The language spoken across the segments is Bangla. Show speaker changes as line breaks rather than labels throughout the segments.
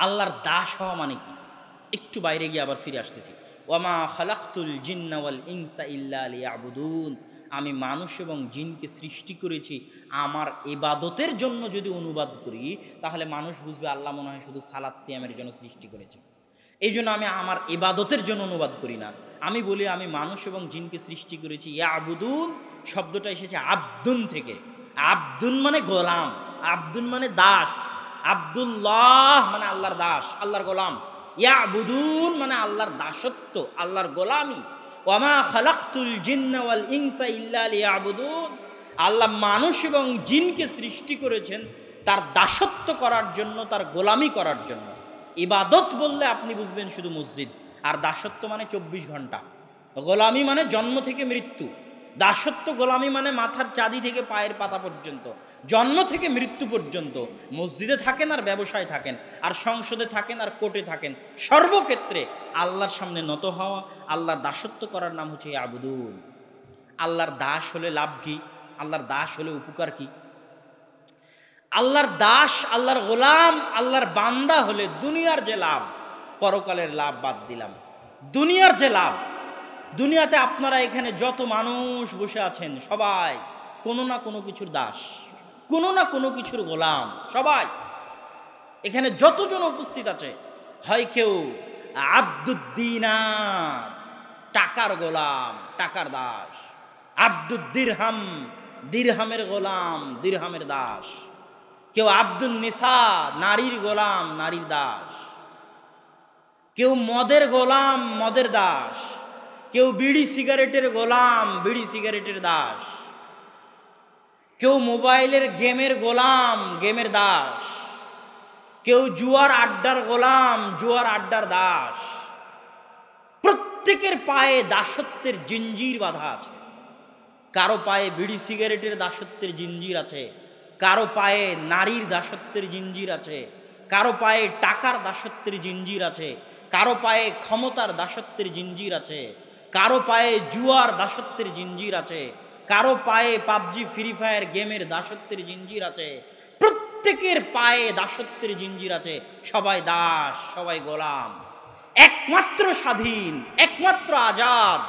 আল্লাহর দাস হওয়া মানে কি? একটু বাইরে গিয়ে আবার ফিরে আসতেছি। ওয়ামা খালাকতুল জিন্না ওয়াল ইনসা ইল্লা লিয়াবুদুন, আমি মানুষ এবং জিনকে সৃষ্টি করেছি আমার ইবাদতের জন্য। যদি অনুবাদ করি তাহলে মানুষ বুঝবে আল্লাহ মনে হয় শুধু সালাত সিয়ামের জন্য সৃষ্টি করেছে। এই জন্য আমি আমার ইবাদতের জন্য অনুবাদ করি না, আমি বলি আমি মানুষ এবং জিনকে সৃষ্টি করেছি ইয়াবুদুন। শব্দটা এসেছে আব্দুন থেকে। আব্দুন মানে গোলাম, আব্দুন মানে দাস, আব্দুল্লাহ মানে আল্লাহর দাস, আল্লাহর গোলাম। ইয়াবুদুন মানে আল্লাহর দাসত্ব, আল্লাহর গোলামি। ওয়ামা খালাকতুল জিন্না ওয়াল ইনসা ইল্লা লিয়াবুদুন, আল্লাহ মানুষ এবং জিনকে সৃষ্টি করেছেন তার দাসত্ব করার জন্য, তার গোলামি করার জন্য। ইবাদত বললে আপনি বুঝবেন শুধু মসজিদ, আর দাসত্ব মানে 24 ঘন্টা। গোলামি মানে জন্ম থেকে মৃত্যু, দাসত্ব গোলামি মানে মাথার চাঁদি থেকে পায়ের পাতা পর্যন্ত, জন্ম থেকে মৃত্যু পর্যন্ত। মসজিদে থাকেন আর ব্যবসায় থাকেন, আর সংসদে থাকেন আর কোর্টে থাকেন, সর্বক্ষেত্রে আল্লাহর সামনে নত হওয়া, আল্লাহর দাসত্ব করার নাম হচ্ছে আবুদুন। আল্লাহর দাস হলে লাভ কি? আল্লাহর দাস হলে উপকার কি? আল্লাহর দাস, আল্লাহর গোলাম, আল্লাহর বান্দা হলে দুনিয়ার যে লাভ, পরকালের লাভ বাদ দিলাম, দুনিয়ার যে লাভ, দুনিয়াতে আপনারা এখানে যত মানুষ বসে আছেন সবাই কোনো না কোনো কিছুর দাস, কোনো না কোনো কিছুর গোলাম। সবাই এখানে যতজন উপস্থিত আছে, হয় কেউ আব্দুদ্দিনার, টাকার গোলাম, টাকার দাস, আব্দুদ্দিরহাম, দিরহামের গোলাম, দিরহামের দাস, কেউ আব্দুন নিসা, নারীর গোলাম, নারীর দাস, কেউ মদের গোলাম, মদের দাস, কেউ বিড়ি সিগারেটের গোলাম, বিড়ি সিগারেটের দাস, কেউ মোবাইলের গেমের গোলাম, গেমের দাস, কেউ জুয়ার আড্ডার গোলাম, জুয়ার আড্ডার দাস। প্রত্যেকের পায়ে দাসত্বের জিঞ্জির বাঁধা আছে। কারো পায়ে বিড়ি সিগারেটের দাসত্বের জিঞ্জির আছে, কারো পায়ে নারীর দাসত্বের জিঞ্জির আছে, কারো পায়ে টাকার দাসত্বের জিঞ্জির আছে, কারো পায়ে ক্ষমতার দাসত্বের জিঞ্জির আছে, কারো পায়ে জুয়ার দাসত্বের জিঞ্জির আছে, কারো পায়ে পাবজি ফ্রি ফায়ার গেমের দাসত্বের জিঞ্জির আছে। প্রত্যেকের পায়ে দাসত্বের জিঞ্জির আছে। সবাই দাস, সবাই গোলাম। একমাত্র স্বাধীন, একমাত্র আজাদ,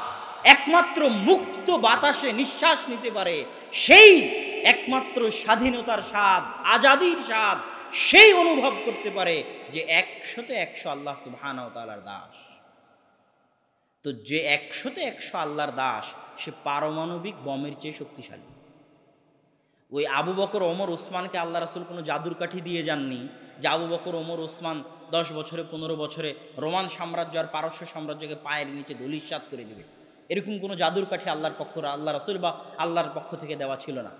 একমাত্র মুক্ত বাতাসে নিঃশ্বাস নিতে পারে সেই একমাত্র স্বাধীনতার স্বাদ, আজাদির স্বাদ সেই অনুভব করতে পারে যে 100-তে 100 আল্লাহ সুবহানাহু ওয়া তাআলার দাস। তো যে 100-তে 100 আল্লাহর দাস, সে পারমাণবিক বমের চেয়ে শক্তিশালী। ওই আবু বকর, ওমর, ওসমানকে আল্লাহ রাসূল কোনো জাদুর কাঠি দিয়ে যাননি যে আবু বকর, ওমর, ওসমান 10 বছরে 15 বছরে রোমান সাম্রাজ্য আর পারস্য সাম্রাজ্যকে পায়ের নিচে ধূলিসাৎ করে দেবে। এরকম কোনো জাদুর কাঠি আল্লাহর পক্ষ, আল্লাহ রাসূল বা আল্লাহর পক্ষ থেকে দেওয়া ছিল না,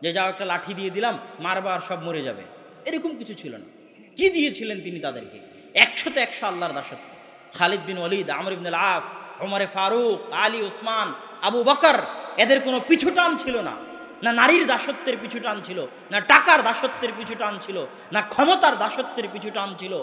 যে যাও একটা লাঠি দিয়ে দিলাম মারবা আর সব মরে যাবে, এরকম কিছু ছিল না। কি দিয়েছিলেন তিনি তাদেরকে? 100-তে 100 আল্লাহর দাসত্ব। খালিদ বিন ওয়ালিদ, আমর ইবনুল আস, ওমরে ফারুক, আলী, ওসমান, আবু বকর, এদের কোনো পিছু টান ছিল না। না নারীর দাসত্বের পিছু টান ছিল, না টাকার দাসত্বের পিছু টান ছিল, না ক্ষমতার দাসত্বের পিছু টান ছিল,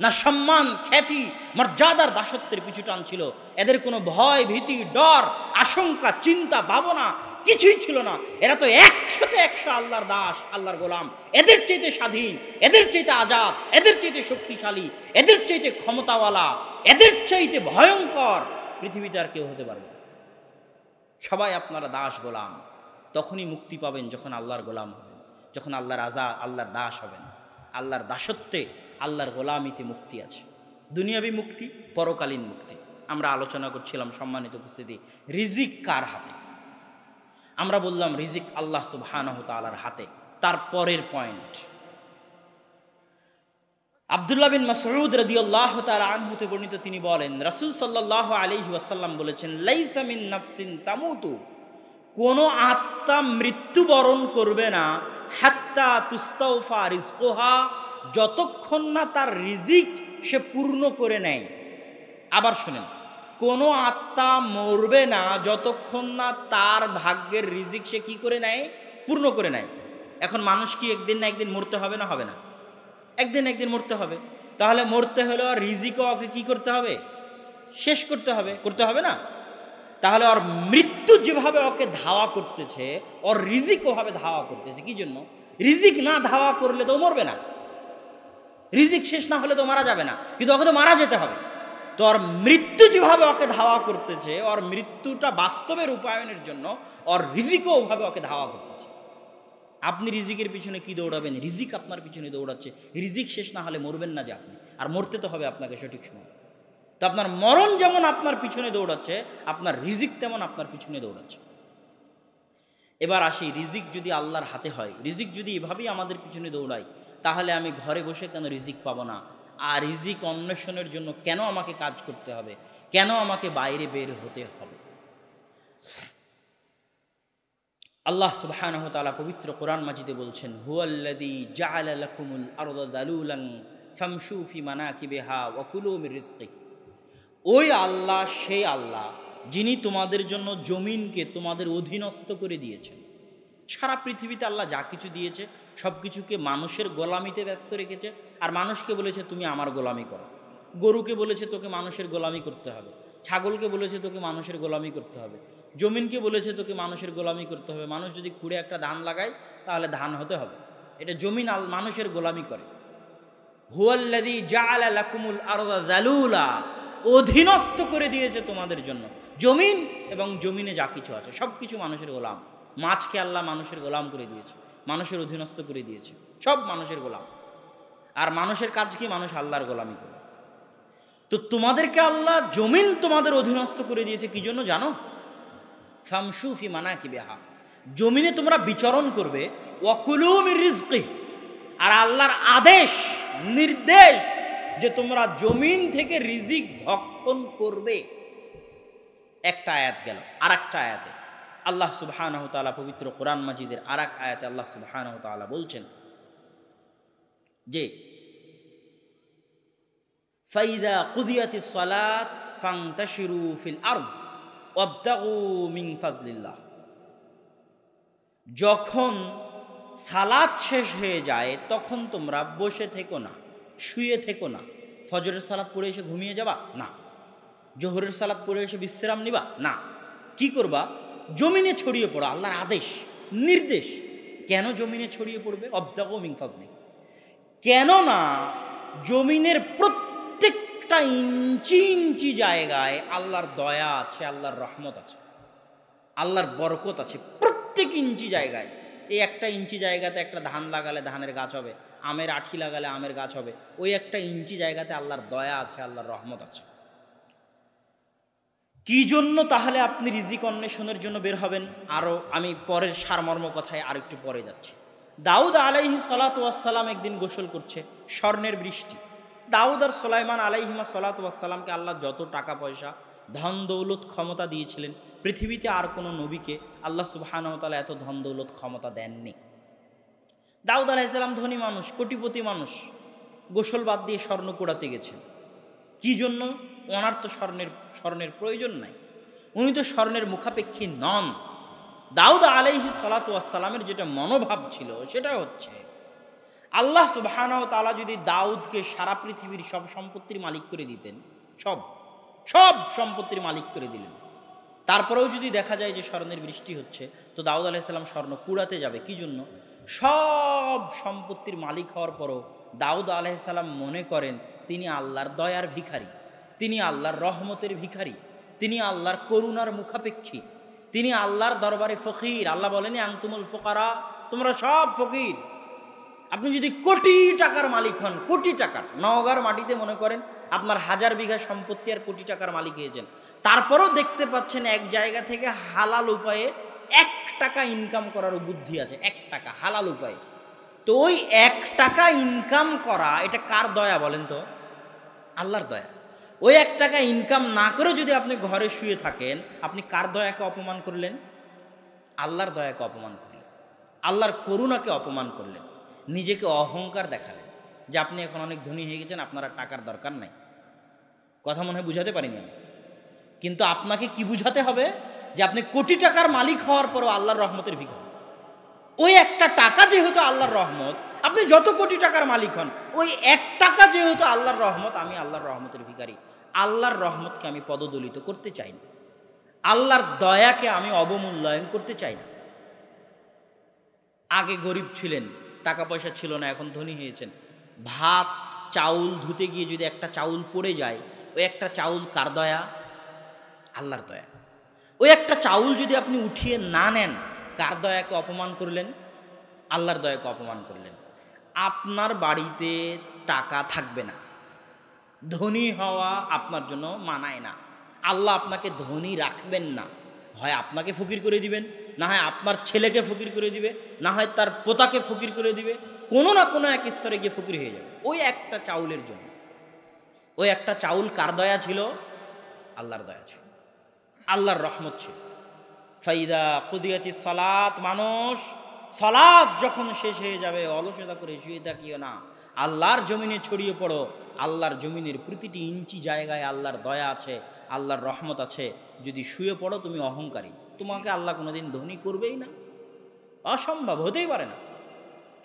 না সম্মান, খ্যাতি, মর্যাদার দাসত্বের পিছু টান ছিল। এদের কোনো ভয়, ভীতি, ডর, আশঙ্কা, চিন্তা, ভাবনা কিছুই ছিল না। এরা তো 100-তে 100 আল্লাহর দাস, আল্লাহর গোলাম। এদের চাইতে স্বাধীন, এদের চাইতে আজাদ, এদের চাইতে শক্তিশালী, এদের চাইতে ক্ষমতাওয়ালা, এদের চাইতে ভয়ঙ্কর পৃথিবীতে আর কেউ হতে পারবে না। সবাই আপনারা দাস, গোলাম। তখনই মুক্তি পাবেন যখন আল্লাহর গোলাম হবেন, যখন আল্লাহর আজাদ, আল্লাহর দাস হবেন। আল্লাহর দাসত্বে, আল্লাহর গোলামিতে মুক্তি আছে। দুনিয়াবী মুক্তি, পরকালীন মুক্তি। আমরা আলোচনা করছিলাম সম্মানিত উপস্থিতি, রিজিক কার হাতে? আমরা বললাম রিজিক আল্লাহ সুবহানাহু ওয়া তাআলার হাতে। তার পরের পয়েন্ট, আব্দুল্লাহ বিন মাসউদ রাদিয়াল্লাহু তাআলা আনহু হতে বর্ণিত, তিনি বলেন রাসূল সাল্লাল্লাহু আলাইহি ওয়াসাল্লাম বলেছেন, লাইসা মিন নাফসিন তামুতু, কোনো আত্মা মৃত্যুবরণ করবে না, হাত্তা তুস্তাওফা রিজকুহা, যতক্ষণ না তার রিজিক সে পূর্ণ করে নেয়। আবার শুনেন, কোনো আত্মা মরবে না যতক্ষণ না তার ভাগ্যের রিজিক সে কি করে নেয়? পূর্ণ করে নেয়। এখন মানুষ কি একদিন না একদিন মরতে হবে না হবে না? একদিন একদিন মরতে হবে। তাহলে মরতে হলে আর রিজিকও ওকে কি করতে হবে? শেষ করতে হবে, করতে হবে না? তাহলে ওর মৃত্যু যেভাবে ওকে ধাওয়া করতেছে, ওর রিজিক ওভাবে ধাওয়া করতেছে। কি জন্য? রিজিক না ধাওয়া করলে তো মরবে না। রিজিক শেষ না হলে তো মারা যাবে না, কিন্তু ওকে তো মারা যেতে হবে। তো ওর মৃত্যু যেভাবে ওকে ধাওয়া করতেছে, ওর মৃত্যুটা বাস্তবে রূপায়ণের জন্য ওর রিজিকও ওভাবে ওকে ধাওয়া করতেছে। আপনি রিজিকের পিছনে কি দৌড়াবেন? রিজিক আপনার পিছনে দৌড়াচ্ছে। রিজিক শেষ না হলে মরবেন না যে আপনি, আর মরতে তো হবে আপনাকে সঠিক সময়। তো আপনার মরণ যেমন আপনার পিছনে দৌড়াচ্ছে, আপনার রিজিক তেমন আপনার পিছনে দৌড়াচ্ছে। এবার আসি, রিজিক যদি আল্লাহর হাতে হয়, রিজিক যদি এভাবেই আমাদের পিছনে দৌড়ায়, তাহলে আমি ঘরে বসে কেন রিজিক পাবো না? আর রিজিক অন্বেষণের জন্য কেন আমাকে কাজ করতে হবে? কেন আমাকে বাইরে বের হতে হবে? আল্লাহ সুবহানাহু ওয়া তাআলা পবিত্র কোরআন মাজিদে বলছেন, হুয়াল্লাযী জাআলা লাকুমুল আরদা যালুলান ফামশু ফি মানাকিবিহা ওয়া কুলু মির রিজকি। ওই আল্লাহ, সেই আল্লাহ যিনি তোমাদের জন্য জমিনকে তোমাদের অধীনস্থ করে দিয়েছেন। সারা পৃথিবীতে আল্লাহ যা কিছু দিয়েছে সব কিছুকে মানুষের গোলামিতে ব্যস্ত রেখেছে, আর মানুষকে বলেছে তুমি আমার গোলামি করো। গরুকে বলেছে তোকে মানুষের গোলামি করতে হবে, ছাগলকে বলেছে তোকে মানুষের গোলামি করতে হবে, জমিনকে বলেছে তোকে মানুষের গোলামি করতে হবে। মানুষ যদি খুঁড়ে একটা ধান লাগায় তাহলে ধান হতে হবে, এটা জমিন মানুষের গোলামি করে। হুয়াল্লাযী জাআলা লাকুমুল আরদা যালুলা, অধীনস্থ করে দিয়েছে তোমাদের জন্য জমিন, এবং জমিনে যা কিছু আছে সব কিছু মানুষের গোলাম। মাছকে আল্লাহ মানুষের গোলাম করে দিয়েছে, মানুষের অধীনস্থ করে দিয়েছে, সব মানুষের গোলাম। আর মানুষের কাজ কি? মানুষ আল্লাহর গোলামি করে। তো তোমাদেরকে আল্লাহ জমিন তোমাদের অধীনস্থ করে দিয়েছে কি জন্য জানো? ফামশু ফি মানাকিবিহা, জমিনে তোমরা বিচরণ করবে, ওয়া কুলু মির রিজকি, আর আল্লাহর আদেশ নির্দেশ যে তোমরা জমিন থেকে রিজিক ভক্ষণ করবে। একটা আয়াত গেল। আর একটা আয়াতে আল্লাহ সুবহানাহু ওয়া তাআলা পবিত্র কোরআন মাজিদের আর এক আয়াতে আল্লাহ সুবহানাহু ওয়া তাআলা বলছেন যে ফাইদা কুদিয়াতিস সালাত ফান্তাশিরু ফিল আরদ ওয়াবতাগু মিন ফাদলিল্লাহ। যখন সালাত শেষ হয়ে যায় তখন তোমরা বসে থেকো না, শুয়ে থেকো না। ফজরের সালাত পড়ে এসে ঘুমিয়ে যাবা না, জোহরের সালাত পড়ে এসে বিশ্রাম নিবা না। কি করবা? জমিনে ছড়িয়ে পড়ো। আল্লাহর আদেশ নির্দেশ। কেন জমিনে ছড়িয়ে পড়বে? ওয়াবতাগু মিন ফাদলি, কেননা জমিনের প্রত্যেকটা ইঞ্চি ইঞ্চি জায়গায় আল্লাহর দয়া আছে, আল্লাহর রহমত আছে, আল্লাহর বরকত আছে। প্রত্যেক ইঞ্চি জায়গায়। এই একটা ইঞ্চি জায়গাতে একটা ধান লাগালে ধানের গাছ হবে, আমের আঠি লাগালে আমের গাছ হবে। ওই একটা ইঞ্চি জায়গাতে আল্লাহর দয়া আছে, আল্লাহর রহমত আছে। কি জন্য তাহলে আপনি রিজিক অন্বেষণের জন্য বের হবেন? আরও আমি পরের সারমর্ম কথায় আর একটু পরে যাচ্ছি। দাউদ আলাইহিস সালাতু ওয়াস সালাম একদিন গোসল করছে, স্বর্ণের বৃষ্টি। দাউদ আর সুলাইমান আলাইহিমা সালাতু ওয়াস সালামকে আল্লাহ যত টাকা পয়সা, ধন দৌলত, ক্ষমতা দিয়েছিলেন, পৃথিবীতে আর কোনো নবীকে আল্লাহ সুবহানাহু ওয়া তাআলা এত ধন দৌলত ক্ষমতা দেননি। দাউদ আলাইহিস সালাম ধনী মানুষ, কোটিপতি মানুষ, গোসল বাদ দিয়ে স্বর্ণ কুড়াতে গেছেন। কি জন্য? ওনার তো স্বর্ণের প্রয়োজন নাই, উনি তো স্বর্ণের মুখাপেক্ষী নন। দাউদ আলাইহিস সালাতু ওয়াস সালামের যেটা মনোভাব ছিল সেটা হচ্ছে, আল্লাহ সুবহানাহু ওয়া তাআলা যদি দাউদকে সারা পৃথিবীর সব সম্পত্তির মালিক করে দিতেন, সব সম্পত্তির মালিক করে দিলেন, তারপরেও যদি দেখা যায় যে স্বর্ণের বৃষ্টি হচ্ছে, তো দাউদ আলাইহিস সালাম স্বর্ণ কুড়াতে যাবে কি জন্য? সব সম্পত্তির মালিক হওয়ার পরও দাউদ আলাইহিস সালাম মনে করেন তিনি আল্লাহর দয়ার ভিখারি, তিনি আল্লাহর রহমতের ভিখারি, তিনি আল্লাহর করুণার মুখাপেক্ষী, তিনি আল্লাহর দরবারে ফকির। আল্লাহ বলেনি আনতুমুল ফুকারা, তোমরা সব ফকির। আপনি যদি কোটি টাকার মালিক হন, কোটি টাকার, নওগাঁর মাটিতে মনে করেন আপনার 1000 বিঘা সম্পত্তি আর কোটি টাকার মালিক হয়েছেন, তারপরও দেখতে পাচ্ছেন এক জায়গা থেকে হালাল উপায়ে 1 টাকা ইনকাম করার বুদ্ধি আছে, 1 টাকা হালাল উপায়ে। তো ওই 1 টাকা ইনকাম করা, এটা কার দয়া বলেন তো? আল্লাহর দয়া। ওই 1 টাকা ইনকাম না করে যদি আপনি ঘরে শুয়ে থাকেন, আপনি কার দয়াকে অপমান করলেন? আল্লাহর দয়াকে অপমান করলেন, আল্লাহর করুণাকে অপমান করলেন, নিজেকে অহংকার দেখালেন যে আপনি এখন অনেক ধনী হয়ে গেছেন, আপনার আর টাকার দরকার নাই। কথা মনে হয় বুঝাতে পারিনি আমি। কিন্তু আপনাকে কি বুঝাতে হবে? যে আপনি কোটি টাকার মালিক হওয়ার পরও আল্লাহর রহমতের ভিখারি। ওই 1টা টাকা যেহেতু আল্লাহর রহমত, আপনি যত কোটি টাকার মালিক হন, ওই 1 টাকা যেহেতু আল্লাহর রহমত, আমি আল্লাহর রহমতের ভিখারি। আল্লাহর রহমতকে আমি পদদলিত করতে চাই না, আল্লাহর দয়াকে আমি অবমূল্যায়ন করতে চাই না। আগে গরিব ছিলেন, টাকা পয়সা ছিল না, এখন ধনী হয়েছেন, ভাত চাউল ধুতে গিয়ে যদি একটা চাউল পড়ে যায়, ওই একটা চাউল কার দয়া? আল্লাহর দয়া। ওই একটা চাউল যদি আপনি উঠিয়ে না নেন, কার দয়াকে অপমান করলেন? আল্লাহর দয়াকে অপমান করলেন। আপনার বাড়িতে টাকা থাকবে না, ধনী হওয়া আপনার জন্য মানায় না, আল্লাহ আপনাকে ধনী রাখবেন না। হয় আপনাকে ফকির করে দিবেন, না হয় আপনার ছেলেকে ফকির করে দিবে, না হয় তার পোতাকে ফকির করে দিবে, কোনো না কোনো এক স্তরে গিয়ে ফকির হয়ে যাবে ওই একটা চাউলের জন্য। ওই একটা চাউল কার দয়া ছিল? আল্লাহর দয়া ছিল, আল্লাহর রহমত ছিল। ফাইদা কুদিয়াতিস সালাত, মানুষ সালাত যখন শেষ হয়ে যাবে, অলসতা করে শুয়ে থাকিও না, আল্লাহর জমিনে ছড়িয়ে পড়ো। আল্লাহর জমিনের প্রতিটি ইঞ্চি জায়গায় আল্লাহর দয়া আছে, আল্লাহর রহমত আছে। যদি শুয়ে পড়ো তুমি অহংকারী, তোমাকে আল্লাহ কোনোদিন ধনী করবেই না, অসম্ভব, হতেই পারে না।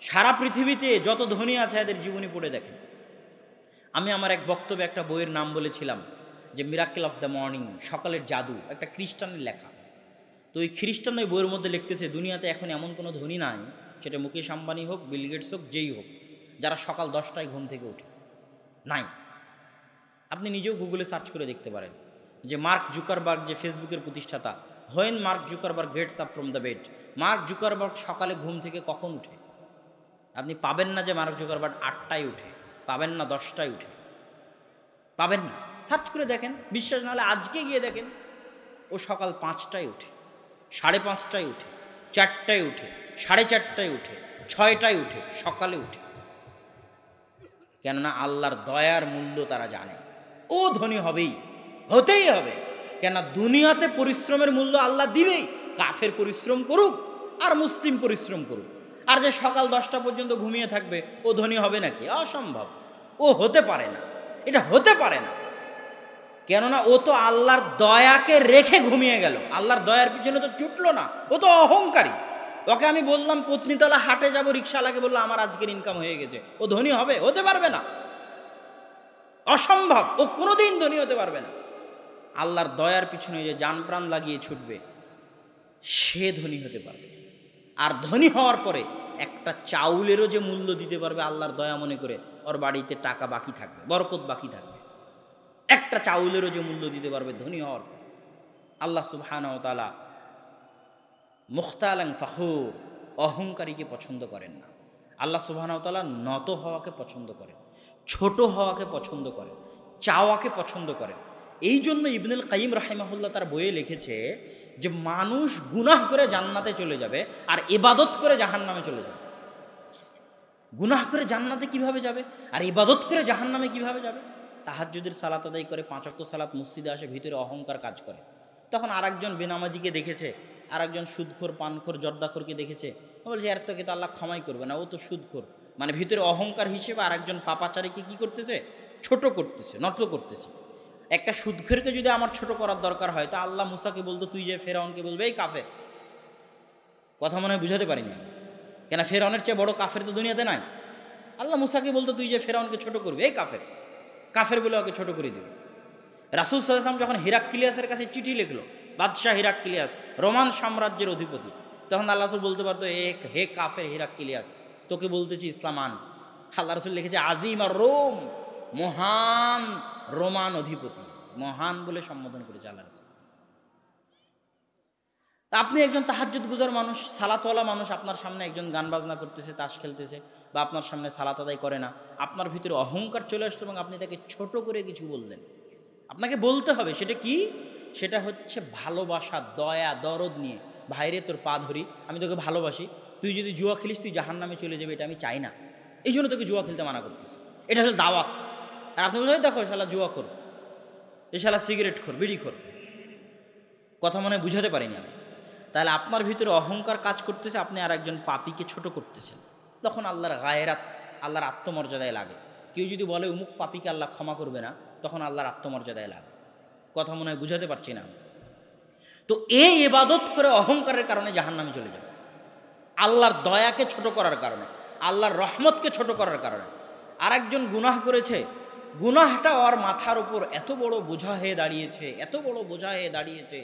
সারা পৃথিবীতে যত ধনী আছে এদের জীবনী পড়ে দেখেন। আমি আমার এক বক্তব্যে একটা বইয়ের নাম বলেছিলাম যে মিরাকেল অফ দ্য মর্নিং, সকালের জাদু, একটা খ্রিস্টানের লেখা। তো ওই খ্রিস্টান ওই বইয়ের মধ্যে লিখতেছে দুনিয়াতে এখন এমন কোনো ধনী নাই, সেটা মুকেশ আম্বানি হোক, বিল গেটস হোক, যেই হোক, যারা সকাল 10টায় ঘুম থেকে ওঠে, নাই। আপনি নিজেও গুগলে সার্চ করে দেখতে পারেন যে মার্ক জুকারবার্গ, যে ফেসবুকের প্রতিষ্ঠাতা, when mark Zuckerberg gets up from the bed, mark Zuckerberg সকালে ঘুম থেকে কখন উঠে? আপনি পাবেন না যে মার্ক জুকারবার্গ 8টায় উঠে, পাবেন না 10টায় উঠে, পাবেন না। সার্চ করে দেখেন, বিশ্বাস না হলে আজকে গিয়ে দেখেন। ও সকাল 5টায় উঠে, 5:30টায় উঠে, 4টায় উঠে, 4:30টায় উঠে, 6টায় উঠে, সকালে উঠে। কেননা আল্লাহর দয়ার মূল্য তারা জানে, ও ধনী হবেই, হতেই হবে। কেন দুনিয়াতে পরিশ্রমের মূল্য আল্লাহ দিবেই, কাফের পরিশ্রম করুক আর মুসলিম পরিশ্রম করুক। আর যে সকাল 10টা পর্যন্ত ঘুমিয়ে থাকবে, ও ধনী হবে নাকি? অসম্ভব, ও হতে পারে না, এটা হতে পারে না। কেননা ও তো আল্লাহর দয়াকে রেখে ঘুমিয়ে গেল, আল্লাহর দয়ার পিছনে তো ছুটলো না, ও তো অহংকারী। ওকে আমি বললাম পত্নীতলা হাটে যাবো, রিক্সাওয়ালাকে বললো আমার আজকের ইনকাম হয়ে গেছে, ও ধনী হবে? হতে পারবে না, অসম্ভব, ও কোনোদিন ধনী হতে পারবে না। আল্লাহর দয়ার পিছনে যে জান প্রাণ লাগিয়ে ছুটবে, সে ধনী হতে পারবে। আর ধনী হওয়ার পরে একটা চাউলেরও যে মূল্য দিতে পারবে আল্লাহর দয়া মনে করে, ওর বাড়িতে টাকা বাকি থাকবে, বরকত বাকি থাকবে। একটা চাউলেরও যে মূল্য দিতে পারবে ধনী হওয়ার পর। আল্লাহ সুবহানাহু ওয়া তাআলা মুখতালান ফখুর, অহংকারীকে পছন্দ করেন না। আল্লাহ সুবহানাহু ওয়া তাআলা নত হওয়াকে পছন্দ করেন, ছোট হওয়াকে পছন্দ করেন, চাওয়াকে পছন্দ করেন। এই জন্য ইবনুল কাইয়িম রাহিমাহুল্লাহ তার বইয়ে লিখেছে যে মানুষ গুনাহ করে জান্নাতে চলে যাবে আর ইবাদত করে জাহান্নামে চলে যাবে। গুনাহ করে জান্নাতে কিভাবে যাবে আর ইবাদত করে জাহান্নামে কিভাবে যাবে? তাহাজ্জুদের সালাত আদায় করে, 5 ওয়াক্ত সালাত মসজিদে আসে, ভিতরে অহংকার কাজ করে। তখন আরেকজন বেনামাজিকে দেখেছে, আরেকজন সুদখোর, পানখোর, জর্দাখোরকে দেখেছে, বলছে এর তোকে তো আল্লাহ ক্ষমাই করবে না, ও তো সুদখোর। মানে ভিতরে অহংকার হিসেবে আরেকজন পাপাচারীকে কি করতেছে? ছোট করতেছে, নত করতেছে। একটা সুদখোরকে যদি আমার ছোট করার দরকার হয়, তা আল্লাহ মুসাকে বলতো তুই যে ফেরাউনকে বলবে এই কাফের। কথা মনে হয় বুঝাতে পারিনি, কেন ফেরাউনের চেয়ে বড় কাফের তো দুনিয়াতে নাই। আল্লাহ মুসাকে বলতো তুই যে ফেরাউনকে ছোট করবে এই কাফের, কাফের বলে ওকে ছোট করে দিবে। রাসূল সাল্লাল্লাহু আলাইহি ওয়াসাল্লাম যখন হিরাক্লিয়াসের কাছে চিঠি লিখলো, বাদশাহ হিরাক্লিয়াস, রোমান সাম্রাজ্যের অধিপতি, তখন আল্লাহ রাসূল বলতে পারতো হে কাফের হিরাক্লিয়াস, তোকে বলতেছি ইসলাম আন। আল্লাহ রাসূল লিখেছে আজিম আর রোম, মহান রোমান অধিপতি, মহান বলে সম্বোধন করেছে আল্লাহ রাসূল। আপনি একজন তাহাজ্জুদ গুজার মানুষ, সালাতওয়ালা মানুষ, আপনার সামনে একজন গান বাজনা করতেছে, তাস খেলতেছে, বা আপনার সামনে সালাত আদায় করে না, আপনার ভিতরে অহংকার চলে আসলো এবং আপনি তাকে ছোট করে কিছু বললেন। আপনাকে বলতে হবে সেটা কি? সেটা হচ্ছে ভালোবাসা, দয়া, দরদ নিয়ে, ভাইরে তোর পা ধরি, আমি তোকে ভালোবাসি, তুই যদি জুয়া খেলিস তুই জাহান্নামে চলে যাবে, এটা আমি চাই না, এই জন্য তোকে জুয়া খেলতে মানা করতেছি। এটা হচ্ছে দাওয়াত। আর আপনি বলছেন দেখো শালা জুয়া খোর, এ শালা সিগারেট খোর, বিড়ি খোর। কথা মনে বুঝাতে পারিনি আমি। তাহলে আপনার ভিতরে অহংকার কাজ করতেছে, আপনি আর একজন পাপীকে ছোট করতেছেন। তখন আল্লাহর গায়রাত, আল্লাহর আত্মমর্যাদায় লাগে। কেউ যদি বলে অমুক পাপীকে আল্লাহ ক্ষমা করবে না, তখন আল্লাহর আত্মমর্যাদায় লাগে। কথা মনে হয় বুঝাতে পারছি না। তো এই ইবাদত করে অহংকারের কারণে জাহান্নামে চলে যাবে, আল্লাহর দয়াকে ছোট করার কারণে, আল্লাহর রহমতকে ছোট করার কারণে। আর একজন গুনাহ করেছে, গুনাহটা ওর মাথার উপর এত বড় বোঝা হয়ে দাঁড়িয়েছে, এত বড় বোঝা হয়ে দাঁড়িয়েছে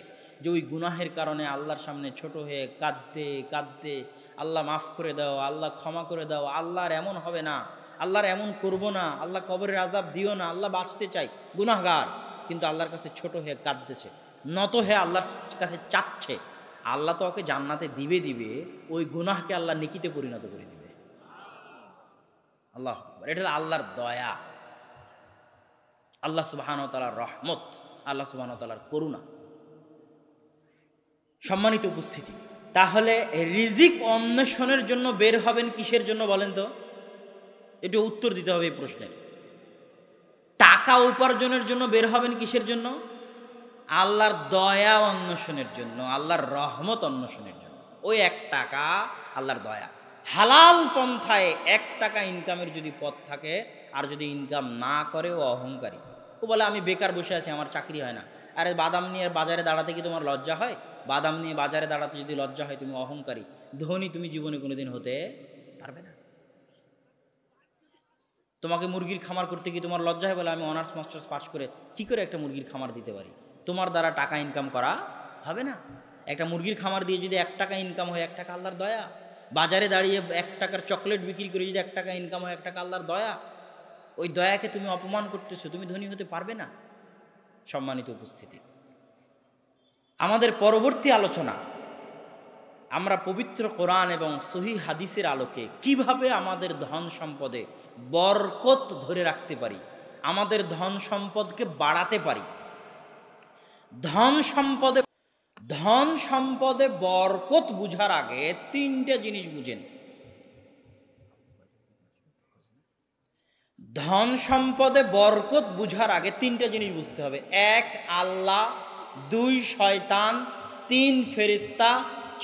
যে ওই গুনাহের কারণে আল্লাহর সামনে ছোট হয়ে কাঁদতে কাঁদতে আল্লাহ মাফ করে দাও, আল্লাহ ক্ষমা করে দাও, আল্লাহর এমন হবে না, আল্লাহর এমন করব না, আল্লাহ কবরের আযাব দিও না, আল্লাহ বাঁচতে চাই, গুনাহগার, কিন্তু আল্লাহর কাছে ছোট হয়ে কাঁদতেছে, নত হয়ে আল্লাহর কাছে চাচ্ছে, আল্লাহ তো ওকে জান্নাতে দিবে দিবে, ওই গুনাহকে আল্লাহ নেকিতে পরিণত করে দিবে। আল্লাহ, এটা হলো আল্লাহর দয়া, আল্লাহ সুবহানাহু ওয়া তাআলার রহমত, আল্লাহ সুবহানাহু ওয়া তাআলার করুণা। সম্মানিত উপস্থিতি, তাহলে রিজিক অন্বেষণের জন্য বের হবেন কিসের জন্য বলেন তো? একটু উত্তর দিতে হবে এই প্রশ্নের। টাকা উপার্জনের জন্য বের হবেন কিসের জন্য? আল্লাহর দয়া অন্বেষণের জন্য, আল্লাহর রহমত অন্বেষণের জন্য। ওই 1 টাকা আল্লাহর দয়া, হালাল পন্থায় 1 টাকা ইনকামের যদি পথ থাকে, আর যদি ইনকাম না করে ও অহংকারী। ও বলে আমি বেকার বসে আছি, আমার চাকরি হয় না। আরে বাদাম নিয়ে বাজারে দাঁড়াতে কি তোমার লজ্জা হয়? বাদাম নিয়ে বাজারে দাঁড়াতে যদি লজ্জা হয়, তুমি অহংকারী, ধনী তুমি জীবনে কোনোদিন হতে পারবে না। তোমাকে মুরগির খামার করতে কি তোমার লজ্জা হয়? বলে আমি অনার্স মাস্টার্স পাস করে কি করে একটা মুরগির খামার দিতে পারি? তোমার দ্বারা টাকা ইনকাম করা হবে না। একটা মুরগির খামার দিয়ে যদি 1 টাকা ইনকাম হয়, 1 টাকা আল্লাহর দয়া। বাজারে দাঁড়িয়ে 1 টাকার চকলেট বিক্রি করে যদি 1 টাকা ইনকাম হয়, 1 টাকা আল্লাহর দয়া। ওই দয়াকে তুমি অপমান করতেছো, তুমি ধনী হতে পারবে না। সম্মানিত উপস্থিতি, আমাদের পরবর্তী আলোচনা, আমরা পবিত্র কোরআন এবং সহিহ হাদিসের আলোকে কিভাবে আমাদের ধন সম্পদে বরকত ধরে রাখতে পারি, আমাদের ধন সম্পদকে বাড়াতে পারি। ধন সম্পদে বরকত বুঝার আগে 3টে জিনিস বুঝেন। ধন সম্পদে বরকত বুঝার আগে 3টে জিনিস বুঝতে হবে। 1 আল্লাহ, 2 শয়তান, 3 ফেরেশতা,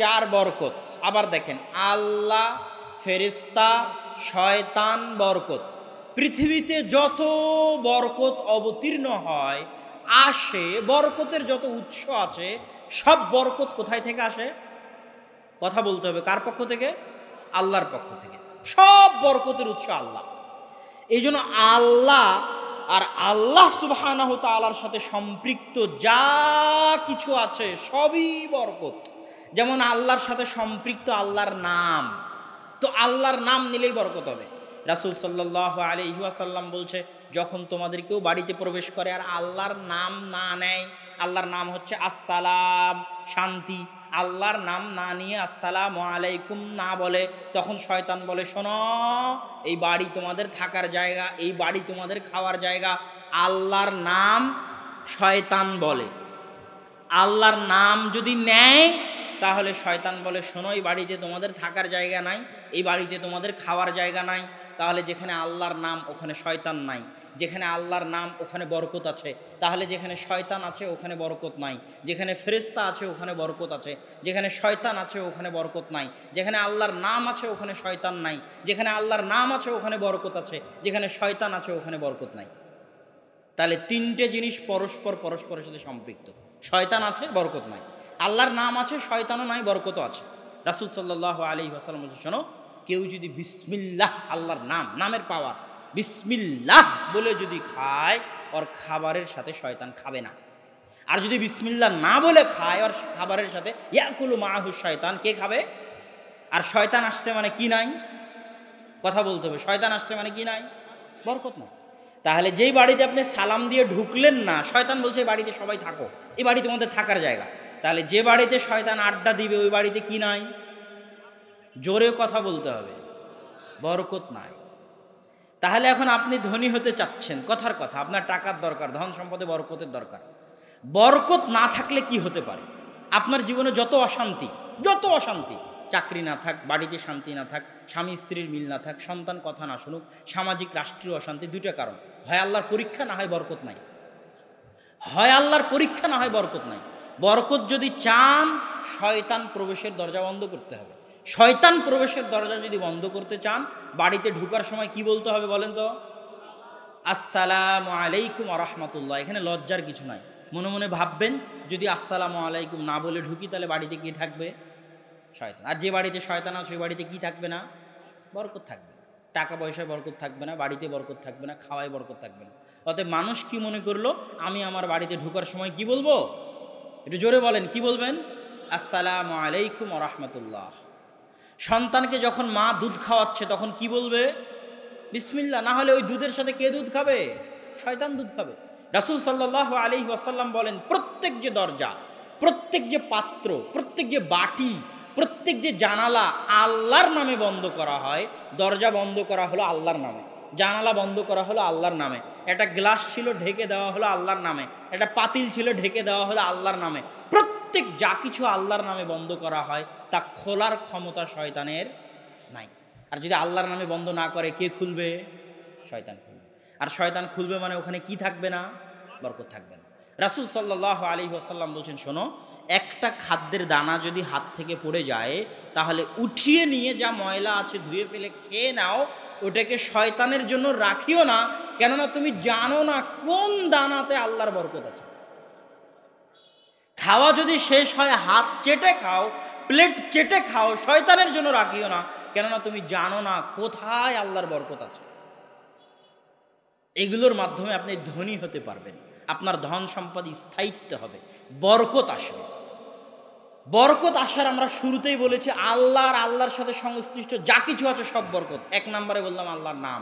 4 বরকত। আবার দেখেন, আল্লাহ, ফেরেশতা, শয়তান, বরকত। পৃথিবীতে যত বরকত অবতীর্ণ হয় আসে, বরকতের যত উৎস আছে, সব বরকত কোথায় থেকে আসে? কথা বলতে হবে, কার পক্ষ থেকে? আল্লাহর পক্ষ থেকে। সব বরকতের উৎস আল্লাহ। এই জন্য আল্লাহ আর আল্লাহ সুবহানাহু তাআলার সাথে সম্পৃক্ত যা কিছু আছে সবই বরকত। যেমন আল্লাহর সাথে সম্পৃক্ত আল্লাহর নাম, তো আল্লাহর নাম নিলেই বরকত হবে। রাসূল সাল্লাল্লাহু আলাইহি ওয়াসাল্লাম বলছে, যখন তোমাদের কেউ বাড়িতে প্রবেশ করে আর আল্লাহর নাম না নেয়, আল্লাহর নাম হচ্ছে আসসালাম, শান্তি, আল্লাহর নাম না নিয়ে আসসালামু আলাইকুম না বলে, তখন শয়তান বলে, শোনো, এই বাড়ি তোমাদের থাকার জায়গা, এই বাড়ি তোমাদের খাওয়ার জায়গা। আল্লাহর নাম শয়তান বলে। আল্লাহর নাম যদি নেয়, তাহলে শয়তান বলে, শোনো, এই বাড়িতে তোমাদের থাকার জায়গা নাই, এই বাড়িতে তোমাদের খাওয়ার জায়গা নাই। তাহলে যেখানে আল্লাহর নাম ওখানে শয়তান নাই, যেখানে আল্লাহর নাম ওখানে বরকত আছে। তাহলে যেখানে শয়তান আছে ওখানে বরকত নাই, যেখানে ফেরেশতা আছে ওখানে বরকত আছে, যেখানে শয়তান আছে ওখানে বরকত নাই, যেখানে আল্লাহর নাম আছে ওখানে শয়তান নাই, যেখানে আল্লাহর নাম আছে ওখানে বরকত আছে, যেখানে শয়তান আছে ওখানে বরকত নাই। তাহলে 3টে জিনিস পরস্পরের সাথে সম্পৃক্ত। শয়তান আছে, বরকত নাই। আল্লাহর নাম আছে, শয়তানও নাই, বরকতও আছে। রাসূল সাল্লাল্লাহু আলাইহি ওয়াসাল্লাম বলছেন, শোনো, কেউ যদি বিসমিল্লাহ, আল্লাহর নাম, নামের পাওয়ার, বিসমিল্লাহ বলে যদি খায়, ওর খাবারের সাথে শয়তান খাবে না। আর যদি বিসমিল্লাহ না বলে খায়, ওর খাবারের সাথে ইয়াকুলু মাআহু শয়তান, কে খাবে? আর শয়তান আসছে মানে কি নাই? কথা বলতে হবে, শয়তান আসছে মানে কি নাই? বরকত নাই। তাহলে যেই বাড়িতে আপনি সালাম দিয়ে ঢুকলেন না, শয়তান বলছে এই বাড়িতে সবাই থাকো, এই বাড়ি তোমাদের থাকার জায়গা। তাহলে যে বাড়িতে শয়তান আড্ডা দিবে, ওই বাড়িতে কি নাই? জোরে কথা বলতে হবে, বরকত নাই। তাহলে এখন আপনি ধনী হতে চাচ্ছেন, কথার কথা, আপনার টাকার দরকার, ধন সম্পদে বরকতের দরকার। বরকত না থাকলে কি হতে পারে? আপনার জীবনে যত অশান্তি, চাকরি না থাক, বাড়িতে শান্তি না থাক, স্বামী স্ত্রীর মিল না থাক, সন্তান কথা না শুনুক, সামাজিক রাষ্ট্রীয় অশান্তি, 2টা কারণ। হয় আল্লাহর পরীক্ষা, না হয় বরকত নাই। হয় আল্লাহর পরীক্ষা, না হয় বরকত নাই। বরকত যদি চান, শয়তান প্রবেশের দরজা বন্ধ করতে হবে। শয়তান প্রবেশের দরজা যদি বন্ধ করতে চান, বাড়িতে ঢুকার সময় কি বলতে হবে বলেন তো? আসসালামু আলাইকুম ওয়া রাহমাতুল্লাহ। এখানে লজ্জার কিছু নাই। মনে মনে ভাববেন, যদি আসসালামু আলাইকুম না বলে ঢুকি, তাহলে বাড়িতে কি থাকবে? শয়তান। আর যে বাড়িতে শয়তান আছে, ওই বাড়িতে কি থাকবে না? বরকত থাকবে না। টাকা পয়সায় বরকত থাকবে না, বাড়িতে বরকত থাকবে না, খাওয়ায় বরকত থাকবে না। অতএব মানুষ কি মনে করলো, আমি আমার বাড়িতে ঢোকার সময় কি বলবো? একটু জোরে বলেন, কি বলবেন? আসসালামু আলাইকুম ওয়া রাহমাতুল্লাহ। সন্তানকে যখন মা দুধ খাওয়াচ্ছে তখন কি বলবে? বিসমিল্লাহ। না হলে ওই দুধের সাথে কে দুধ খাবে? শয়তান দুধ খাবে। রাসূল সাল্লাল্লাহু আলাইহি ওয়াসাল্লাম বলেন, প্রত্যেক যে দরজা, প্রত্যেক যে পাত্র, প্রত্যেক যে বাটি, প্রত্যেক যে জানালা আল্লাহর নামে বন্ধ করা হয়। দরজা বন্ধ করা হলো আল্লাহর নামে, জানালা বন্ধ করা হলো আল্লাহর নামে, একটা গ্লাস ছিল ঢেকে দেওয়া হলো আল্লাহর নামে, একটা পাতিল ছিল ঢেকে দেওয়া হলো আল্লাহর নামে। প্রত্যেক যা কিছু আল্লাহর নামে বন্ধ করা হয় তা খোলার ক্ষমতা শয়তানের নাই। আর যদি আল্লাহর নামে বন্ধ না করে কে খুলবে? শয়তান খুলবে। আর শয়তান খুলবে মানে ওখানে কি থাকবে না? বরকত থাকবে না। রাসূল সাল্লাল্লাহু আলাইহি ওয়াসাল্লাম বলছেন, শোনো, একটা খাদ্যের দানা যদি হাত থেকে পড়ে যায় তাহলে উঠিয়ে নিয়ে যা ময়লা আছে ধুয়ে ফেলে খেয়ে নাও, ওটাকে শয়তানের জন্য রাখিও না, কেননা তুমি জানো না কোন দানাতে আল্লাহর বরকত আছে। খাওয়া যদি শেষ হয় হাত চেটে খাও, প্লেট চেটে খাও, শয়তানের জন্য রাখিও না, কেননা তুমি জানো না কোথায় আল্লাহর বরকত আছে। এগুলোর মাধ্যমে আপনি ধনী হতে পারবেন, আপনার ধন সম্পদ স্থায়িত্ব হবে, বরকত আসবে। বরকত আসার আমরা শুরুতেই বলেছি আল্লাহর সাথে সংশ্লিষ্ট যা কিছু আছে সব বরকত। 1 নম্বরে বললাম আল্লাহর নাম,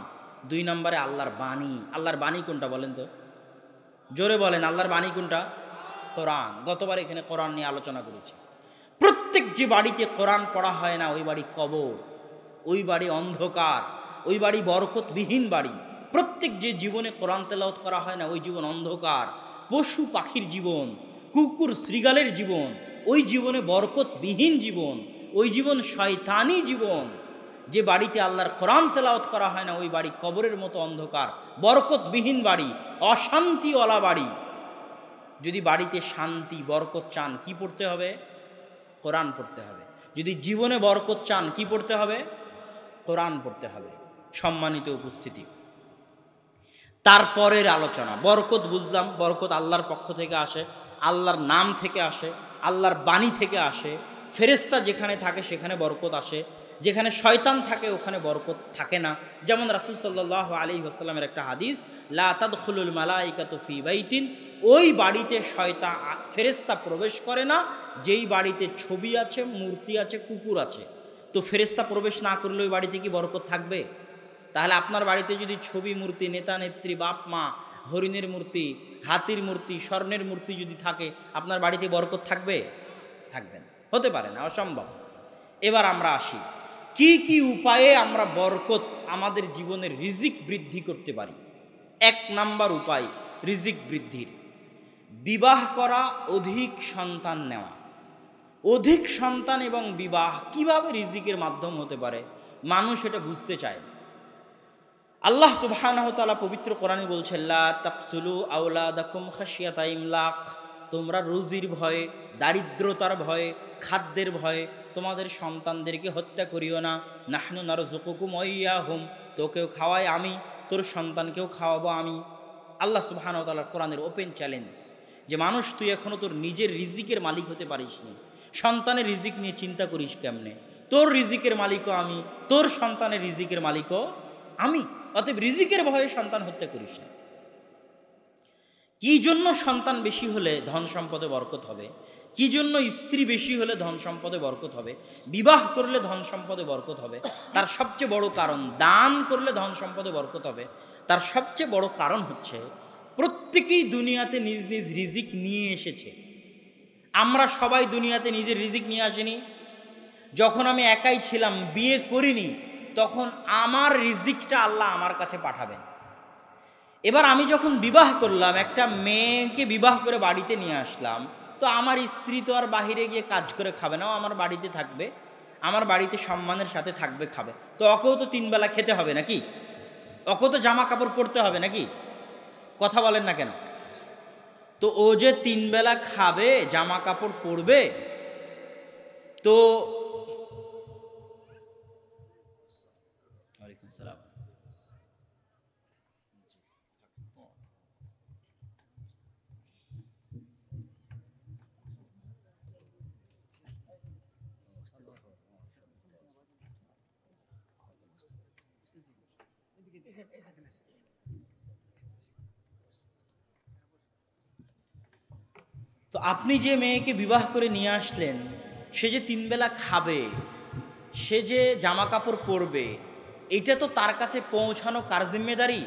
2 নম্বরে আল্লাহর বাণী। আল্লাহর বাণী কোনটা বলেন তো? জোরে বলেন, আল্লাহর বাণী কোনটা? কোরআন। গতবার এখানে কোরআন নিয়ে আলোচনা করেছি। প্রত্যেক যে বাড়িতে কোরআন পড়া হয় না ওই বাড়ি কবর, ওই বাড়ি অন্ধকার, ওই বাড়ি বরকতবিহীন বাড়ি। প্রত্যেক যে জীবনে কোরআন তেলাওয়াত করা হয় না ওই জীবন অন্ধকার, পশু পাখির জীবন, কুকুর শ্রীগালের জীবন, ওই জীবনে বরকতবিহীন জীবন, ওই জীবন শয়তানি জীবন। যে বাড়িতে আল্লাহর কোরআন তেলাওয়াত করা হয় না ওই বাড়ি কবরের মতো অন্ধকার, বরকতবিহীন বাড়ি, অশান্তিওয়ালা বাড়ি। যদি বাড়িতে শান্তি বরকত চান কি পড়তে হবে? কোরআন পড়তে হবে। যদি জীবনে বরকত চান কি পড়তে হবে? কোরআন পড়তে হবে। সম্মানিত উপস্থিতি, তারপরের আলোচনা। বরকত বুঝলাম, বরকত আল্লাহর পক্ষ থেকে আসে, আল্লাহর নাম থেকে আসে, আল্লাহর বাণী থেকে আসে। ফেরেশতা যেখানে থাকে সেখানে বরকত আসে, যেখানে শয়তান থাকে ওখানে বরকত থাকে না। যেমন রাসূল সাল্লাল্লাহু আলাইহি ওয়াসাল্লামের একটা হাদিস, লা তাদখুলুল মালাইকাতু ফি বাইতিন, ওই বাড়িতে ফেরেশতা প্রবেশ করে না যেই বাড়িতে ছবি আছে, মূর্তি আছে, কুকুর আছে। তো ফেরেশতা প্রবেশ না করলে ওই বাড়িতে কি বরকত থাকবে? তাহলে আপনার বাড়িতে যদি ছবি, মূর্তি, নেতা নেত্রী, বাপ মা, হরিণের মূর্তি, হাতির মূর্তি, স্বর্ণের মূর্তি যদি থাকে আপনার বাড়িতে বরকত থাকবে? থাকবে না, হতে পারে না, অসম্ভব। এবার আমরা আসি কি কি উপায়ে আমরা বরকত আমাদের জীবনের রিজিক বৃদ্ধি করতে পারি। 1 নাম্বার উপায় রিজিক বৃদ্ধির, বিবাহ করা, অধিক সন্তান নেওয়া। অধিক সন্তান এবং বিবাহ কিভাবে রিজিকের মাধ্যম হতে পারে মানুষ এটা বুঝতে চায়। আল্লাহ সুবহানাহু ওয়া তাআলা পবিত্র কোরআনে বলছেন, লা তাকতুলু আওলাদাকুম খাশিয়াতা ইমলাক, তোমরা রুজির ভয়ে, দারিদ্রতার ভয়ে, খাদ্যের ভয়ে তোমাদের সন্তানদেরকে হত্যা করিও না। নাহনু নারযুকুকুম ওয়া ইয়াহুম, তোকেও খাওয়াই আমি, তোর সন্তানকেও খাওয়াবো আমি। আল্লাহ সুবহানাহু ওয়া তাআলার কোরআনের ওপেন চ্যালেঞ্জ যে মানুষ তুই এখনো তোর নিজের রিজিকের মালিক হতে পারিসনি, সন্তানের রিজিক নিয়ে চিন্তা করিস কেমনে? তোর রিজিকের মালিকও আমি, তোর সন্তানের রিজিকের মালিকও আমি। অতএব রিজিকের ভয়ে সন্তান হত্যা করিস না। কি জন্য সন্তান বেশি হলে ধন সম্পদে বরকত হবে? কি জন্য স্ত্রী বেশি হলে ধন সম্পদে বরকত হবে? বিবাহ করলে ধন সম্পদে বরকত হবে? তার সবচেয়ে বড় কারণ, দান করলে ধন সম্পদে বরকত হবে, তার সবচেয়ে বড় কারণ হচ্ছে প্রত্যেকেই দুনিয়াতে নিজ নিজ রিজিক নিয়ে এসেছে। আমরা সবাই দুনিয়াতে নিজের রিজিক নিয়ে আসিনি। যখন আমি একাই ছিলাম, বিয়ে করিনি, তখন আমার রিজিকটা আল্লাহ আমার কাছে পাঠাবেন। এবার আমি যখন বিবাহ করলাম, একটা মেয়েকে বিবাহ করে বাড়িতে নিয়ে আসলাম, তো আমার স্ত্রী তো আর বাহিরে গিয়ে কাজ করে খাবে না, আমার বাড়িতে থাকবে, আমার বাড়িতে সম্মানের সাথে থাকবে, খাবে। তো ওকেও তো 3 বেলা খেতে হবে নাকি? ওকেও তো জামা কাপড় পরতে হবে নাকি? কথা বলেন না কেন? তো ও যে 3 বেলা খাবে, জামা কাপড় পরবে, তো ওয়ালাইকুম আসসালাম, তো আপনি যে মেয়েকে বিবাহ করে নিয়ে আসলেন, সে যে 3 বেলা খাবে, সে যে জামা কাপড় পরবে, এটা তো তার কাছে পৌঁছানো কার জিম্মেদারি?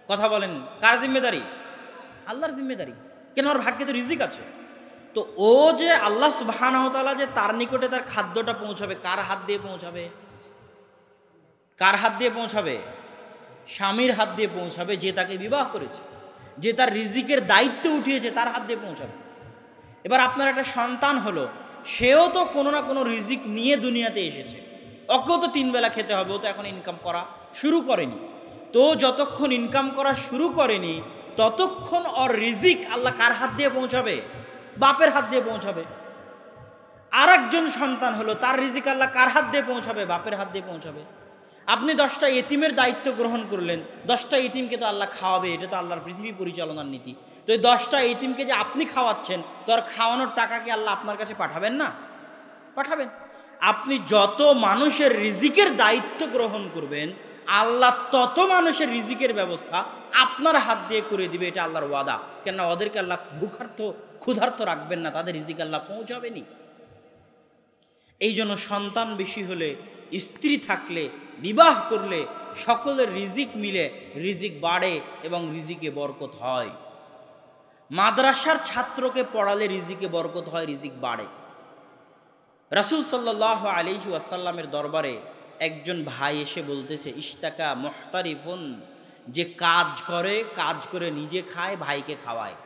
কথা বলেন, কার জিম্মেদারি? আল্লাহর জিম্মেদারি। কেন? ওর ভাগ্যে তো রিজিক আছে। তো ও যে আল্লাহ সুবহানাহু ওয়া তাআলা যে তার নিকটে তার খাদ্যটা পৌঁছাবে, কার হাত দিয়ে পৌঁছাবে? কার হাত দিয়ে পৌঁছাবে? স্বামীর হাত দিয়ে পৌঁছাবে, যে তাকে বিবাহ করেছে, যে তার রিজিকের দায়িত্ব উঠিয়েছে, তার হাত দিয়ে পৌঁছাবে। এবার আপনার একটা সন্তান হলো, সেও তো কোনো না কোনো রিজিক নিয়ে দুনিয়াতে এসেছে, ওকেও তো 3 বেলা খেতে হবে, ও তো এখন ইনকাম করা শুরু করেনি। তো যতক্ষণ ইনকাম করা শুরু করেনি ততক্ষণ ওর রিজিক আল্লাহ কার হাত দিয়ে পৌঁছাবে? বাপের হাত দিয়ে পৌঁছাবে। আর একজন সন্তান হলো, তার রিজিক আল্লাহ কার হাত দিয়ে পৌঁছাবে? বাপের হাত দিয়ে পৌঁছাবে। আপনি 10টা এতিমের দায়িত্ব গ্রহণ করলেন, 10টা এতিমকে তো আল্লাহ খাওয়াবে, এটা তো আল্লাহর পৃথিবী পরিচালনার নীতি। তো এই 10টা এতিমকে যে আপনি খাওয়াচ্ছেন, তো আর খাওয়ানোর টাকা কি আল্লাহ আপনার কাছে পাঠাবেন না? পাঠাবেন। আপনি যত মানুষের রিজিকের দায়িত্ব গ্রহণ করবেন, আল্লাহ তত মানুষের রিজিকের ব্যবস্থা আপনার হাত দিয়ে করে দিবে, এটা আল্লাহর ওয়াদা। কেননা ওদেরকে আল্লাহ ক্ষুধার্ত রাখবেন না, তাদের রিজিক আল্লাহ পৌঁছাবেনি। এই জন্য সন্তান বেশি হলে, স্ত্রী থাকলে, বিবাহ করলে সকলের রিজিক মিলে রিজিক বাড়ে এবং রিজিকে বরকত হয়। মাদ্রাসার ছাত্রকে পড়ালে রিজিকে বরকত হয়, রিজিক বাড়ে। রাসূল সাল্লাল্লাহু আলাইহি ওয়াসাল্লামের দরবারে একজন ভাই এসে বলতেছে, ইশতাকা মুহতারিফুন, যে কাজ করে নিজে খায়, ভাইকে খাওয়ায়।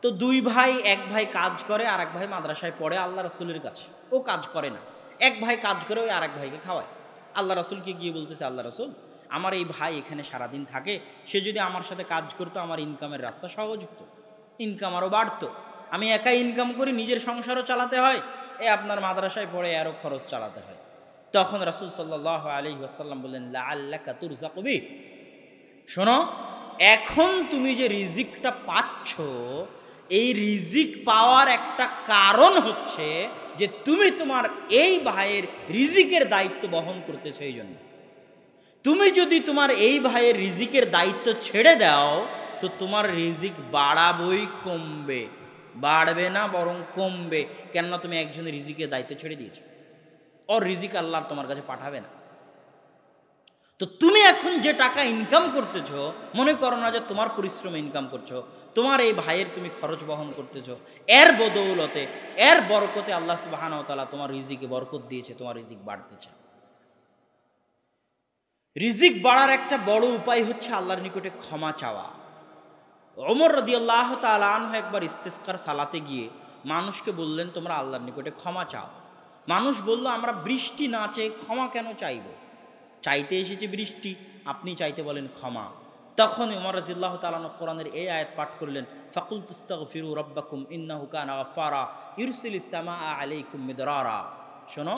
তো 2 ভাই, এক ভাই কাজ করে আর এক ভাই মাদ্রাসায় পড়ে আল্লাহ রাসূলের কাছে, ও কাজ করে না। এক ভাই কাজ করে, ওই আর এক ভাইকে খাওয়ায়। আল্লাহ রাসূলকে গিয়ে বলতেছে, আল্লাহ রাসূল, আমার এই ভাই এখানে সারাদিন থাকে, সে যদি আমার সাথে কাজ করতো আমার ইনকামের রাস্তা সহজ হতো, ইনকাম আরও বাড়তো। আমি একাই ইনকাম করি, নিজের সংসারও চালাতে হয়, আপনার মাদ্রাসায় পড়ে আরও খরচ চালাতে হয়। তখন রাসূল সাল্লাল্লাহু আলাইহি ওয়াসাল্লাম বললেন, লাআল্লাকা তুরযাকু বিহি, শোনো, এখন তুমি যে রিজিকটা পাচ্ছ, এই রিজিক পাওয়ার একটা কারণ হচ্ছে যে তুমি তোমার এই ভাইয়ের রিজিকের দায়িত্ব বহন করতেছো। এই জন্য তুমি যদি তোমার এই ভাইয়ের রিজিকের দায়িত্ব ছেড়ে দাও, তো তোমার রিজিক বাড়াবই, কমবে, বাড়বে না বরং কমবে। কেননা তুমি একজনের রিজিকের দায়িত্ব ছেড়ে দিয়েছো, ওর রিজিক আল্লাহ তোমার কাছে পাঠাবে না। তো তুমি এখন যে টাকা ইনকাম করতেছো, মনে করো না যে তোমার পরিশ্রমে ইনকাম করছো, তোমার এই ভাইয়ের তুমি খরচ বহন করতেছো, এর বদৌলতে, এর বরকতে আল্লাহ সুবহানাহু ওয়া তাআলা তোমার রিজিকে বরকত দিয়েছে, তোমার রিজিক বাড়তেছে। রিজিক বাড়ার একটা বড় উপায় হচ্ছে আল্লাহর নিকটে ক্ষমা চাওয়া। ওমর রাদিয়াল্লাহু তাআলা আনহু একবার ইস্তিসকার সালাতে গিয়ে মানুষকে বললেন, তোমরা আল্লাহর নিকটে ক্ষমা চাও। মানুষ বলল, আমরা বৃষ্টি না চেয়ে ক্ষমা কেন চাইব? চাইতে এসেছে বৃষ্টি, আপনি চাইতে বলেন ক্ষমা। তখন ওমর রাদিয়াল্লাহু তাআলা কোরআনের এই আয়াত পাঠ করলেন, ফাকুলতুস্তাগফিরু রাব্বাকুম ইন্নাহু কানা গাফফারা ইরসিলিস সামাআ আলাইকুম মিদরারা। শোনো,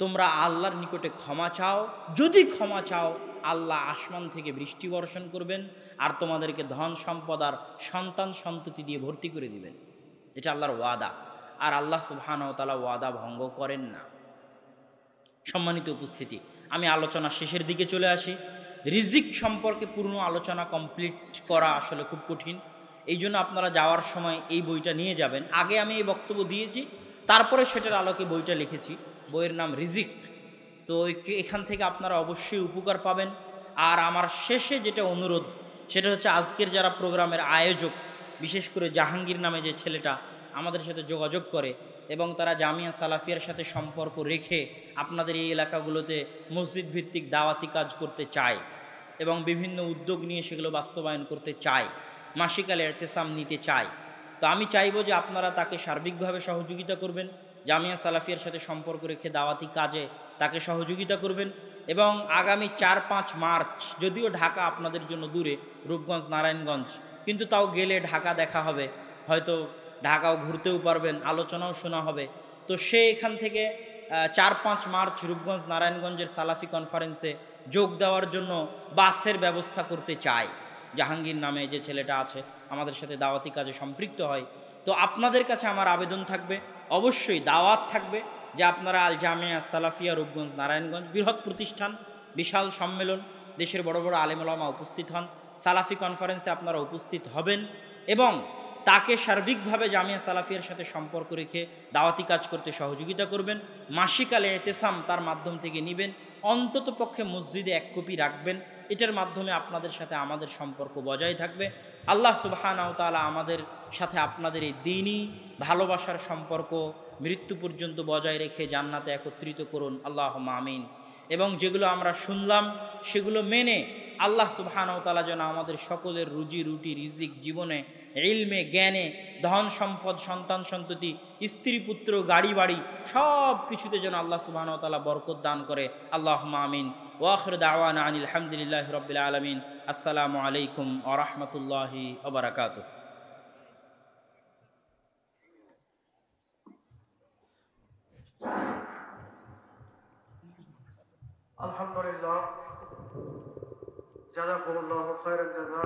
তোমরা আল্লাহর নিকটে ক্ষমা চাও, যদি ক্ষমা চাও আল্লাহ আসমান থেকে বৃষ্টি বর্ষণ করবেন আর তোমাদেরকে ধন সম্পদ আর সন্তান সন্ততি দিয়ে ভর্তি করে দিবেন। এটা আল্লাহর ওয়াদা, আর আল্লাহ সুবহানাহু ওয়া তাআলা ওয়াদা ভঙ্গ করেন না। সম্মানিত উপস্থিতি, আমি আলোচনা শেষের দিকে চলে আসি। রিজিক সম্পর্কে পূর্ণ আলোচনা কমপ্লিট করা আসলে খুব কঠিন, এই জন্য আপনারা যাওয়ার সময় এই বইটা নিয়ে যাবেন। আগে আমি এই বক্তব্য দিয়েছি, তারপরে সেটার আলোকে বইটা লিখেছি, বইয়ের নাম রিজিক। তো এখান থেকে আপনারা অবশ্যই উপকার পাবেন। আর আমার শেষে যেটা অনুরোধ, সেটা হচ্ছে আজকের যারা প্রোগ্রামের আয়োজক, বিশেষ করে জাহাঙ্গীর নামে যে ছেলেটা আমাদের সাথে যোগাযোগ করে এবং তারা জামিয়া সালাফিয়ার সাথে সম্পর্ক রেখে আপনাদের এই এলাকাগুলোতে মসজিদ ভিত্তিক দাওয়াতি কাজ করতে চায় এবং বিভিন্ন উদ্যোগ নিয়ে সেগুলো বাস্তবায়ন করতে চায়, মাসিকাল ইরতিসাম নিতে চায়, তো আমি চাইবো যে আপনারা তাকে সার্বিকভাবে সহযোগিতা করবেন, জামিয়া সালাফিয়ার সাথে সম্পর্ক রেখে দাওয়াতি কাজে তাকে সহযোগিতা করবেন। এবং আগামী 4-5 মার্চ, যদিও ঢাকা আপনাদের জন্য দূরে, রূপগঞ্জ নারায়ণগঞ্জ, কিন্তু তাও গেলে ঢাকা দেখা হবে, হয়তো ঢাকাও ঘুরতেও পারবেন, আলোচনাও শোনা হবে। তো সে এখান থেকে 4-5 মার্চ রূপগঞ্জ নারায়ণগঞ্জের সালাফি কনফারেন্সে যোগ দেওয়ার জন্য বাসের ব্যবস্থা করতে চায়। জাহাঙ্গীর নামে যে ছেলেটা আছে আমাদের সাথে দাওয়াতি কাজে সম্পৃক্ত হয়। তো আপনাদের কাছে আমার আবেদন থাকবে, অবশ্যই দাওয়াত থাকবে যে আপনারা আল জামিয়া সালাফিয়া রূপগঞ্জ নারায়ণগঞ্জ, বৃহৎ প্রতিষ্ঠান, বিশাল সম্মেলন, দেশের বড় বড় আলেম ওলামা উপস্থিত হন, সালাফি কনফারেন্সে আপনারা উপস্থিত হবেন এবং তাকে সার্বিকভাবে জামিয়া সালাফিয়ার সাথে সম্পর্ক রেখে দাওয়াতি কাজ করতে সহযোগিতা করবেন। মাসিকালে এতেসাম তার মাধ্যম থেকে নেবেন, অন্তত পক্ষে মসজিদে 1 কপি রাখবেন। এটার মাধ্যমে আপনাদের সাথে আমাদের সম্পর্ক বজায় থাকবে। আল্লাহ সুবহানাহু ওয়া তাআলা আমাদের সাথে আপনাদের এই দ্বীনি ভালোবাসার সম্পর্ক মৃত্যু পর্যন্ত বজায় রেখে জান্নাতে একত্রিত করুন, আল্লাহুম্মা আমিন। এবং যেগুলো আমরা শুনলাম সেগুলো মেনে আল্লাহ সুবহানাহু ওয়া তাআলা যেন আমাদের সকলের রুজি রুটি রিজিক জীবনে ইলমে জ্ঞানে ধন সম্পদ সন্তান সন্ততি স্ত্রী পুত্র গাড়ি বাড়ি সব কিছুতে যেন আল্লাহ সুবহানাহু ওয়া তাআলা বরকত দান করে, আল্লাহুম্মা আমিন। ওয়া আখিরু দাওয়ানা আনিল হামদুলিল্লাহি রাব্বিল আলামিন। আসসালামু আলাইকুম ওয়া রাহমাতুল্লাহি ওয়া বারাকাতুহু।
আলহামদুলিল্লাহ, জাযাকুমুল্লাহু খায়রাল জাযা।